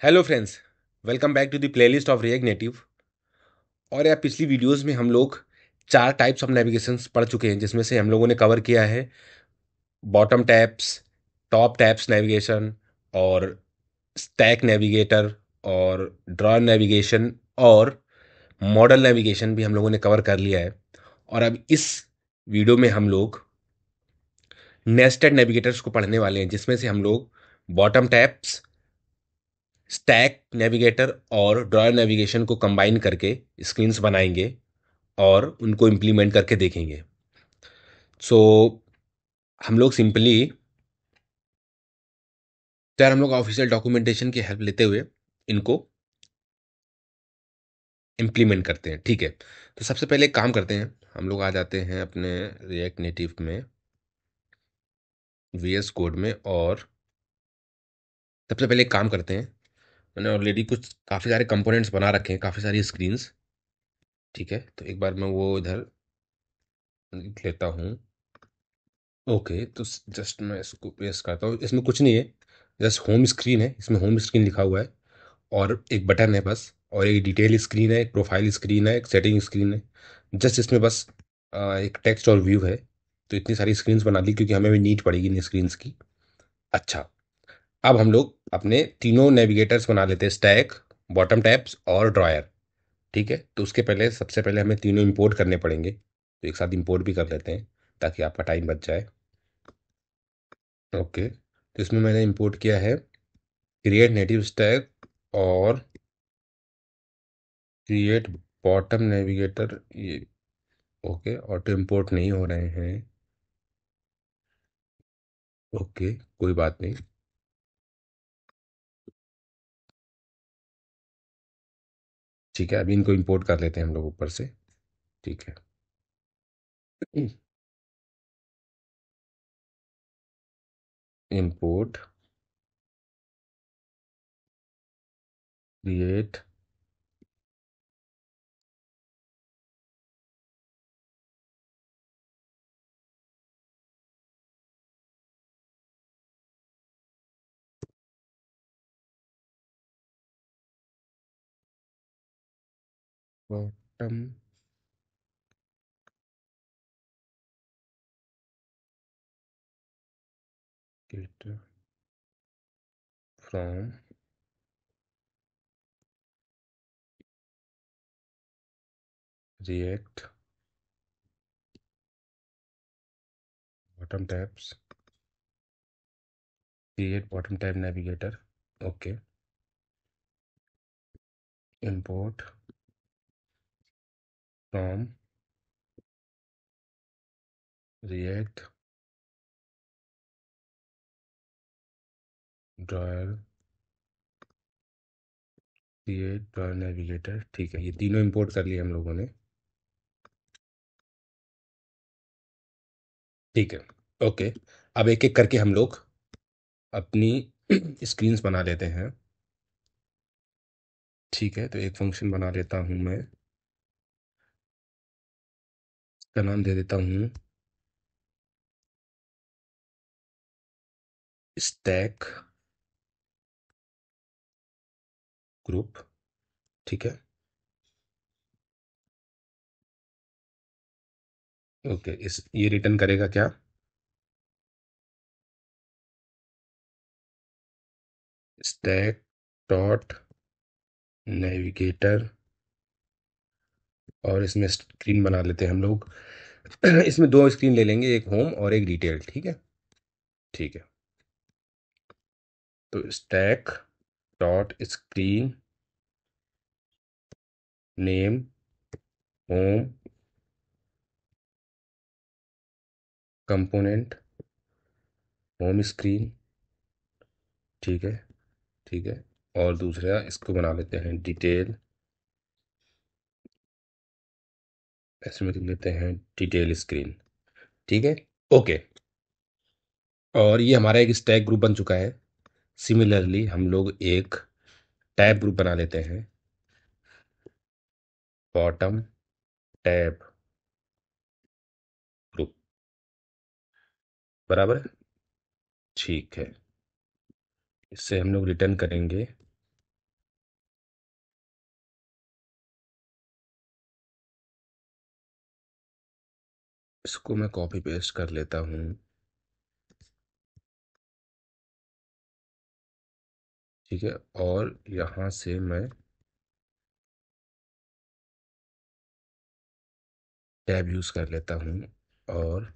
Hello friends, welcome back to the playlist of react native. और यार पिछली videos में हम लोग चार टाइप्स ऑफ नेविगेशंस पढ़ चुके हैं, जिसमें से हम लोगों ने कवर किया है bottom taps, top taps navigation, और स्टैक नेविगेटर, और ड्रॉ नेविगेशन, और मॉडल नेविगेशन भी हम लोगों ने कवर कर लिया है। और अब इस वीडियो में हम लोग नेस्टेड नेविगेटर्स को पढ़ने वाले हैं, जिसमें से हम लोग बॉटम टैप्स, स्टैक नेविगेटर और ड्रॉयर नेविगेशन को कंबाइन करके स्क्रीन्स बनाएंगे और उनको इम्प्लीमेंट करके देखेंगे। सो हम लोग सिंपली यार हम लोग ऑफिशियल डॉक्यूमेंटेशन की हेल्प लेते हुए इनको इम्प्लीमेंट करते हैं, ठीक है। तो सबसे पहले एक काम करते हैं, हम लोग आ जाते हैं अपने रिएक्ट नेटिव में, वीएस कोड में, और सबसे पहले एक काम करते हैं। मैंने ऑलरेडी कुछ काफ़ी सारे कंपोनेंट्स बना रखे हैं, काफ़ी सारी स्क्रीन्स, ठीक है। तो एक बार मैं वो इधर लिख लेता हूँ। ओके, तो जस्ट मैं इसको पेस्ट करता हूँ। इसमें कुछ नहीं है, जस्ट होम स्क्रीन है, इसमें होम स्क्रीन लिखा हुआ है और एक बटन है बस, और एक डिटेल स्क्रीन है, एक प्रोफाइल स्क्रीन है, एक सेटिंग स्क्रीन है। जस्ट इसमें बस एक टेक्स्ट और व्यू है। तो इतनी सारी स्क्रीन्स बना ली क्योंकि हमें भी नीड पड़ेगी इन स्क्रीन्स की। अच्छा, अब हम लोग अपने तीनों नेविगेटर्स बना लेते हैं, स्टैक, बॉटम टैब्स और ड्रॉयर, ठीक है। तो उसके पहले सबसे पहले हमें तीनों इंपोर्ट करने पड़ेंगे, तो एक साथ इंपोर्ट भी कर लेते हैं ताकि आपका टाइम बच जाए। ओके, तो इसमें मैंने इंपोर्ट किया है क्रिएट नेटिव स्टैक और क्रिएट बॉटम नेविगेटर, ये ओके, ऑटो इंपोर्ट नहीं हो रहे हैं। ओके, कोई बात नहीं, ठीक है। अभी इनको इंपोर्ट कर लेते हैं हम लोग ऊपर से, ठीक है। Import create bottom from react bottom tabs, create bottom tab navigator. Okay, import from react dryer, create dryer navigator, ठीक है। ये तीनों इंपोर्ट कर लिए हम लोगों ने, ठीक है। ओके, अब एक एक करके हम लोग अपनी स्क्रीन्स बना लेते हैं, ठीक है। तो एक फंक्शन बना लेता हूँ मैं, इसका नाम दे देता हूँ स्टैक ग्रुप, ठीक है। ओके, इस ये रिटर्न करेगा क्या? स्टैक डॉट नेविगेटर, और इसमें स्क्रीन बना लेते हैं हम लोग। इसमें दो स्क्रीन ले लेंगे, एक होम और एक डिटेल, ठीक है, ठीक है। तो stack dot screen name home component home screen, ठीक है, ठीक है। और दूसरा इसको बना लेते हैं डिटेल, इसमें लिख लेते हैं डिटेल स्क्रीन, ठीक है। ओके, और ये हमारा एक स्टैक ग्रुप बन चुका है। सिमिलरली हम लोग एक टैब ग्रुप बना लेते हैं, बॉटम टैब ग्रुप, बराबर है, ठीक है। इससे हम लोग रिटर्न करेंगे इसको मैं कॉपी पेस्ट कर लेता हूँ। ठीक है, और यहाँ से मैं टैब यूज़ कर लेता हूँ। और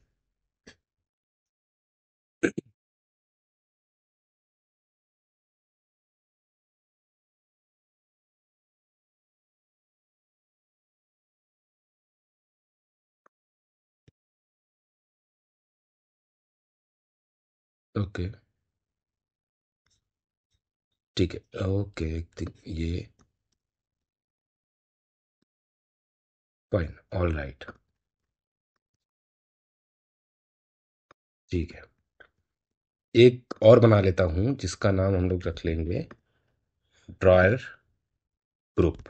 ओके, ठीक है, ओके, ये फाइन, ऑल राइट। ठीक है, एक और बना लेता हूँ जिसका नाम हम लोग रख लेंगे ड्रॉयर ग्रुप।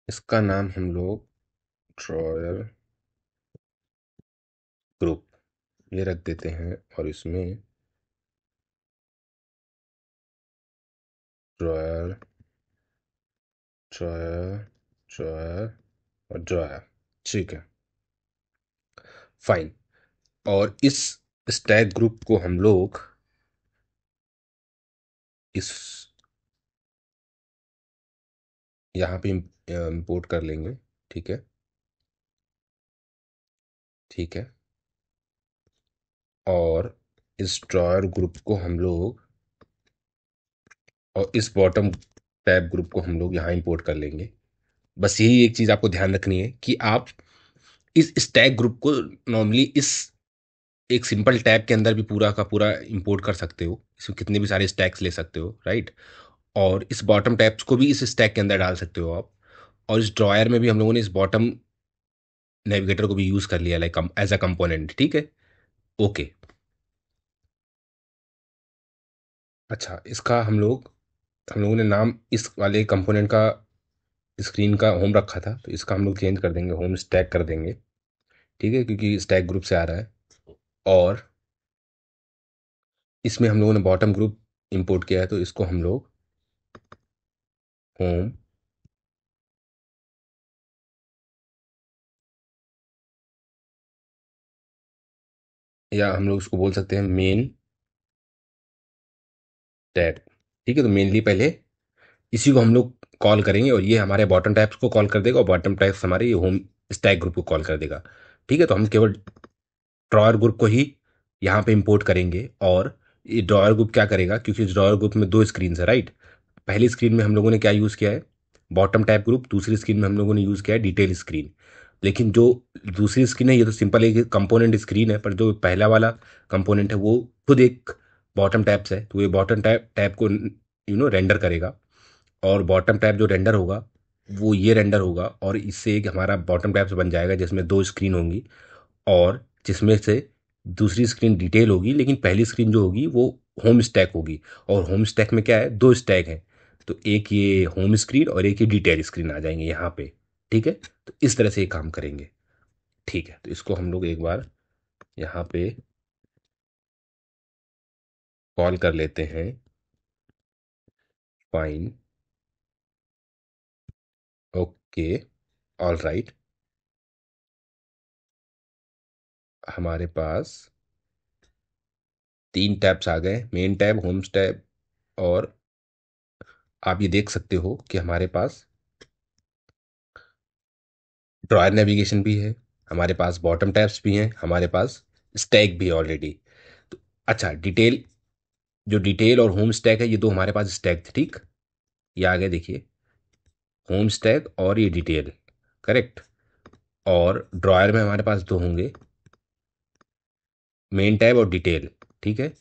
इसका नाम हम लोग ड्रॉयर ग्रुप ये रख देते हैं, और इसमें ड्रॉयर, ड्रॉयर, ड्रॉयर और ड्रॉयर। ठीक है, फाइन। और इस स्टैक ग्रुप को हम लोग इस यहाँ पे इंपोर्ट कर लेंगे। ठीक है, ठीक है। और इस ड्रॉयर ग्रुप को हम लोग, और इस बॉटम टैब ग्रुप को हम लोग यहाँ इंपोर्ट कर लेंगे। बस यही एक चीज़ आपको ध्यान रखनी है कि आप इस स्टैक ग्रुप को नॉर्मली इस एक सिंपल टैब के अंदर भी पूरा का पूरा इंपोर्ट कर सकते हो। इसमें कितने भी सारे स्टैक्स ले सकते हो, राइट। और इस बॉटम टैब्स को भी इस स्टैक के अंदर डाल सकते हो आप। और इस ड्रॉयर में भी हम लोगों ने इस बॉटम नेविगेटर को भी यूज़ कर लिया, लाइक एज अ कंपोनेंट। ठीक है, ओके। अच्छा, इसका हम लोगों ने नाम इस वाले कंपोनेंट का स्क्रीन का होम रखा था, तो इसका हम लोग चेंज कर देंगे, होम स्टैक कर देंगे। ठीक है, क्योंकि स्टैक ग्रुप से आ रहा है। और इसमें हम लोगों ने बॉटम ग्रुप इंपोर्ट किया है, तो इसको हम लोग होम, या हम लोग उसको बोल सकते हैं मेन टैब। ठीक है, तो मेनली पहले इसी को हम लोग कॉल करेंगे, और ये हमारे बॉटम टैब्स को कॉल कर देगा, और बॉटम टैब्स हमारे ये होम स्टैक ग्रुप को कॉल कर देगा। ठीक है, तो हम केवल ड्रॉयर ग्रुप को ही यहाँ पे इंपोर्ट करेंगे। और ये ड्रॉयर ग्रुप क्या करेगा, क्योंकि इस ड्रॉयर ग्रुप में दो स्क्रीन है, राइट। पहली स्क्रीन में हम लोगों ने क्या यूज़ किया है, बॉटम टैब ग्रुप। दूसरी स्क्रीन में हम लोगों ने यूज़ किया है डिटेल स्क्रीन। लेकिन जो दूसरी स्क्रीन है, ये तो सिंपल एक कंपोनेंट स्क्रीन है, पर जो पहला वाला कंपोनेंट है वो खुद एक बॉटम टैब्स है। तो ये बॉटम टैब टैब को रेंडर करेगा। और बॉटम टैब जो रेंडर होगा वो ये रेंडर होगा, और इससे एक हमारा बॉटम टैब्स बन जाएगा जिसमें दो स्क्रीन होंगी। और जिसमें से दूसरी स्क्रीन डिटेल होगी, लेकिन पहली स्क्रीन जो होगी वो होम स्टैक होगी। और होम स्टैक में क्या है, दो स्टैक हैं। तो एक ये होम स्क्रीन और एक ये डिटेल स्क्रीन आ जाएंगे यहाँ पे। ठीक है, तो इस तरह से ये काम करेंगे। ठीक है, तो इसको हम लोग एक बार यहाँ पे कॉल कर लेते हैं। Fine, okay, all right. हमारे पास तीन टैब्स आ गए, मेन टैब, होम टैब, और आप ये देख सकते हो कि हमारे पास ड्रॉयर नेविगेशन भी है, हमारे पास बॉटम टैब्स भी हैं, हमारे पास स्टैक भी है ऑलरेडी। तो अच्छा, डिटेल, जो डिटेल और होम स्टैक है, ये दो हमारे पास स्टैक थे, ठीक। ये आ गए, देखिए, होम स्टैक और ये डिटेल, करेक्ट। और ड्रॉयर में हमारे पास दो होंगे, मेन टैब और डिटेल। ठीक है,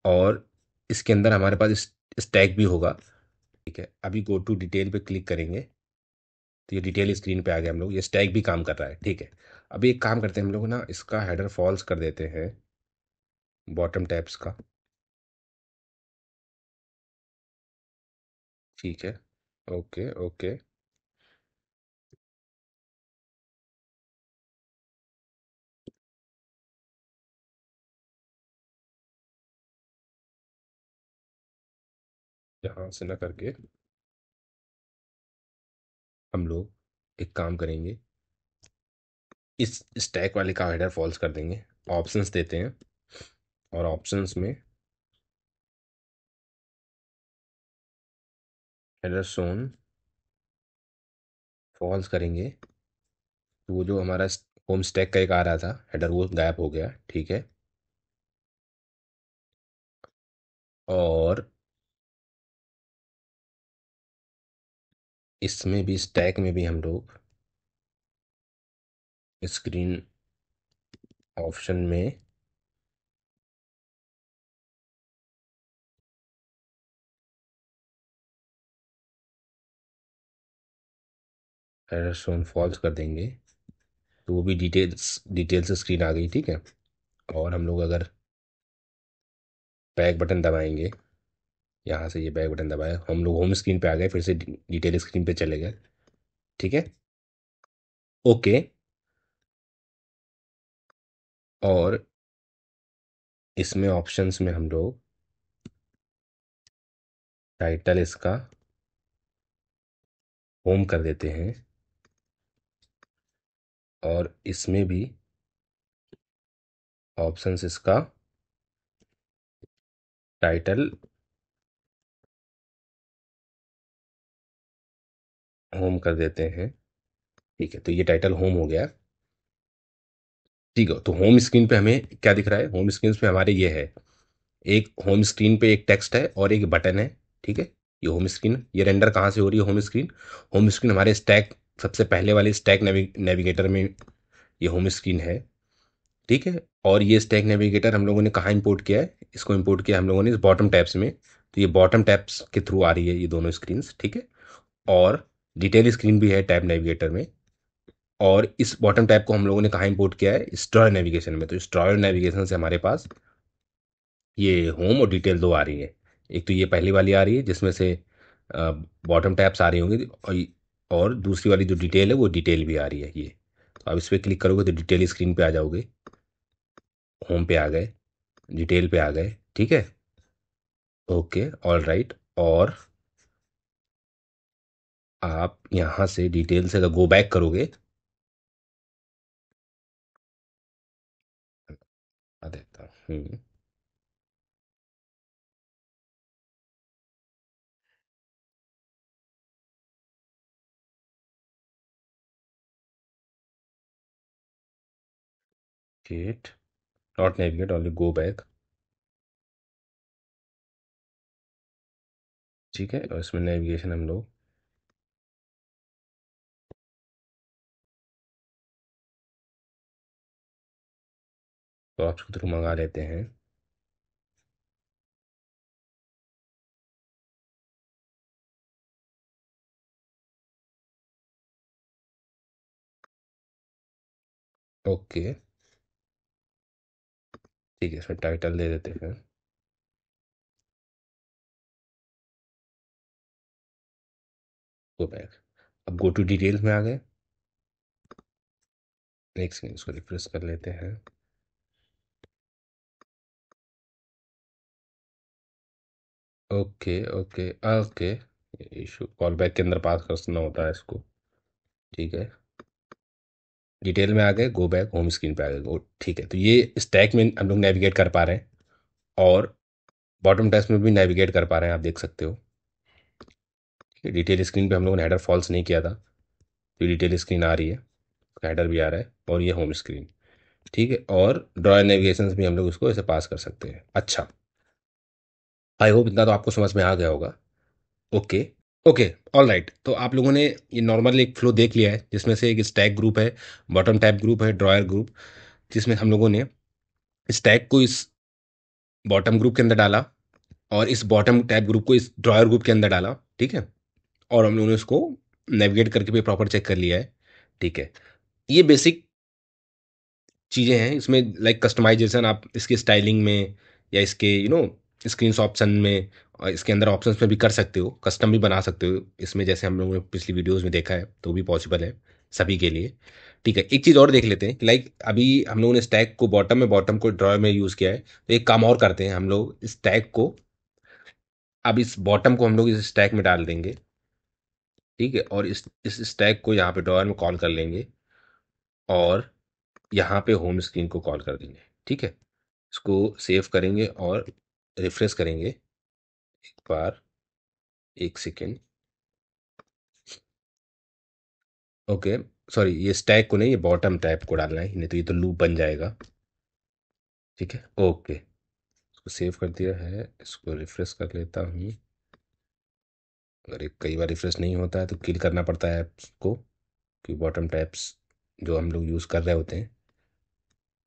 और इसके अंदर हमारे पास स्टैक भी होगा। ठीक है, अभी गो टू डिटेल पे क्लिक करेंगे, तो ये डिटेल स्क्रीन पे आ गया हम लोग, ये स्टैक भी काम कर रहा है। ठीक है, अभी एक काम करते हैं हम लोग ना, इसका हेडर फॉल्स कर देते हैं बॉटम टैब्स का। ठीक है, ओके, ओके। यहाँ से ना करके हम लोग एक काम करेंगे, इस स्टैक वाले का हेडर फॉल्स कर देंगे, ऑप्शंस देते हैं और ऑप्शंस में हेडर सोन फॉल्स करेंगे, तो वो जो हमारा होम स्टैक का एक आ रहा था हेडर वो गायब हो गया। ठीक है, और इसमें भी स्टैक में भी हम लोग स्क्रीन ऑप्शन में हेडर सोन फॉल्स कर देंगे, तो वो भी डिटेल्स स्क्रीन आ गई। ठीक है, और हम लोग अगर बैक बटन दबाएंगे, यहाँ से ये बैक बटन दबाया, हम लोग होम स्क्रीन पे आ गए, फिर से डिटेल स्क्रीन पे चले गए। ठीक है, ओके, और इसमें ऑप्शंस में हम लोग टाइटल इसका होम कर देते हैं, और इसमें भी ऑप्शंस इसका टाइटल होम कर देते हैं। ठीक है, तो ये टाइटल होम हो गया। ठीक है, तो होम स्क्रीन पे हमें क्या दिख रहा है, होम स्क्रीन पे हमारे ये है, एक होम स्क्रीन पे एक टेक्स्ट है और एक बटन है। ठीक है, ये होम स्क्रीन, ये रेंडर कहाँ से हो रही है, होम स्क्रीन हमारे स्टैक, सबसे पहले वाले स्टैक नेविगेटर में ये होम स्क्रीन है। ठीक है, और ये स्टैक नेविगेटर हम लोगों ने कहाँ इंपोर्ट किया है, इसको इंपोर्ट किया हम लोगों ने इस बॉटम टैब्स में, तो ये बॉटम टैब्स के थ्रू आ रही है ये दोनों स्क्रीन्स। ठीक है, और डिटेल स्क्रीन भी है टैब नेविगेटर में, और इस बॉटम टैब को हम लोगों ने कहाँ इंपोर्ट किया है, स्ट्रॉयर नेविगेशन में। तो स्ट्रॉयर नेविगेशन से हमारे पास ये होम और डिटेल दो आ रही है, एक तो ये पहली वाली आ रही है जिसमें से बॉटम टैब्स आ रही होंगी, और दूसरी वाली जो डिटेल है वो डिटेल भी आ रही है ये। तो आप इस पर क्लिक करोगे तो डिटेल स्क्रीन पे आ जाओगे, होम पे आ गए, डिटेल पे आ गए। ठीक है, ओके, ऑल राइट, और आप यहाँ से डिटेल से अगर गो बैक करोगे, आ देता हूँ। Get not navigate, only go back. ठीक है, और इसमें नेविगेशन हम लोग तो आपके थ्रू मंगा लेते हैं। ओके, ठीक है, इसमें टाइटल दे देते हैं गो बैक। अब गो टू डिटेल्स में आ गए, एक सेकेंड इसको रिफ्रेश कर लेते हैं। Okay okay okay, issue call back के अंदर पास करना होता है इसको। ठीक है, डिटेल में आ गए, गो बैक, होम स्क्रीन पे आ गए, गो। ठीक है, तो ये स्टैक में हम लोग नेविगेट कर पा रहे हैं, और बॉटम टेक्स्ट में भी नेविगेट कर पा रहे हैं, आप देख सकते हो। डिटेल स्क्रीन पे हम लोगों ने हेडर फॉल्स नहीं किया था, तो डिटेल स्क्रीन आ रही है, हेडर भी आ रहा है, और ये होम स्क्रीन। ठीक है, और ड्रॉयर नेविगेशन भी हम लोग इसको ऐसे पास कर सकते हैं। अच्छा, आई होप इतना तो आपको समझ में आ गया होगा। ओके ओके, ऑल राइट, तो आप लोगों ने ये नॉर्मल एक फ्लो देख लिया है, जिसमें से एक स्टैक ग्रुप है, बॉटम टैब ग्रुप है, ड्रॉयर ग्रुप, जिसमें हम लोगों ने स्टैक को इस बॉटम ग्रुप के अंदर डाला, और इस बॉटम टैब ग्रुप को इस ड्रॉयर ग्रुप के अंदर डाला। ठीक है, और हम लोगों ने उसको नेविगेट करके भी प्रॉपर चेक कर लिया है। ठीक है, ये बेसिक चीज़ें हैं, इसमें लाइक कस्टमाइजेशन आप इसके स्टाइलिंग में, या इसके स्क्रीन ऑप्शन में, और इसके अंदर ऑप्शंस में भी कर सकते हो, कस्टम भी बना सकते हो इसमें, जैसे हम लोगों ने पिछली वीडियोस में देखा है, तो भी पॉसिबल है सभी के लिए। ठीक है, एक चीज़ और देख लेते हैं, लाइक अभी हम लोगों ने स्टैक को बॉटम को ड्रॉयर में यूज़ किया है, तो एक काम और करते हैं, हम लोग स्टैक को, अब इस बॉटम को हम लोग इस स्टैक में डाल देंगे। ठीक है, और इस स्टैक को यहाँ पे ड्रॉअर में कॉल कर लेंगे और यहाँ पे होम स्क्रीन को कॉल कर देंगे। ठीक है, इसको सेव करेंगे और रिफ्रेश करेंगे एक बार। एक सेकेंड। ओके, सॉरी, ये स्टैक को नहीं, ये बॉटम टैब को डालना है, नहीं तो ये तो लूप बन जाएगा। ठीक है, ओके, इसको सेव कर दिया है, इसको रिफ्रेश कर लेता हूँ। अगर एक कई बार रिफ्रेश नहीं होता है तो किल करना पड़ता है ऐप्स को, क्योंकि बॉटम टैब्स जो हम लोग यूज़ कर रहे होते हैं,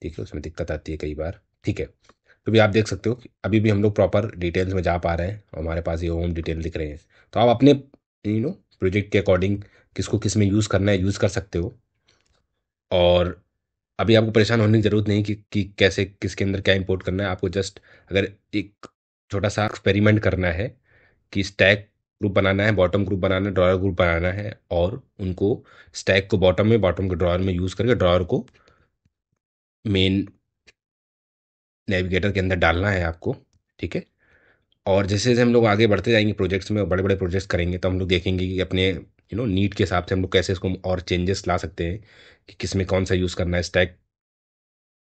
ठीक है, उसमें दिक्कत आती है कई बार। ठीक है, तो भी आप देख सकते हो कि अभी भी हम लोग प्रॉपर डिटेल्स में जा पा रहे हैं और हमारे पास ये होम डिटेल दिख रहे हैं। तो आप अपने प्रोजेक्ट के अकॉर्डिंग किसको किस में यूज़ करना है यूज़ कर सकते हो। और अभी आपको परेशान होने की ज़रूरत नहीं कि कैसे किसके अंदर क्या इंपोर्ट करना है। आपको जस्ट अगर एक छोटा सा एक्सपेरिमेंट करना है कि स्टैक ग्रुप बनाना है, बॉटम ग्रुप बनाना है, ड्रॉयर ग्रुप बनाना है, और उनको स्टैक को बॉटम में, बॉटम को ड्रॉयर में यूज़ करके ड्रॉयर को मेन नेविगेटर के अंदर डालना है आपको। ठीक है, और जैसे जैसे हम लोग आगे बढ़ते जाएंगे प्रोजेक्ट्स में, बड़े बड़े प्रोजेक्ट्स करेंगे, तो हम लोग देखेंगे कि अपने नीड के हिसाब से हम लोग कैसे इसको और चेंजेस ला सकते हैं कि किस में कौन सा यूज़ करना है। स्टैक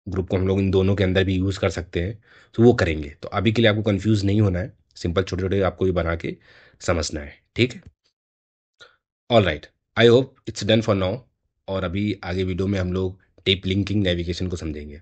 ग्रुप को हम लोग इन दोनों के अंदर भी यूज़ कर सकते हैं, तो वो करेंगे। तो अभी के लिए आपको कंफ्यूज नहीं होना है, सिंपल छोटे छोटे आपको ये बना के समझना है। ठीक है, all right, I hope it's done for now. और अभी आगे वीडियो में हम लोग टेप लिंकिंग नेविगेशन को समझेंगे।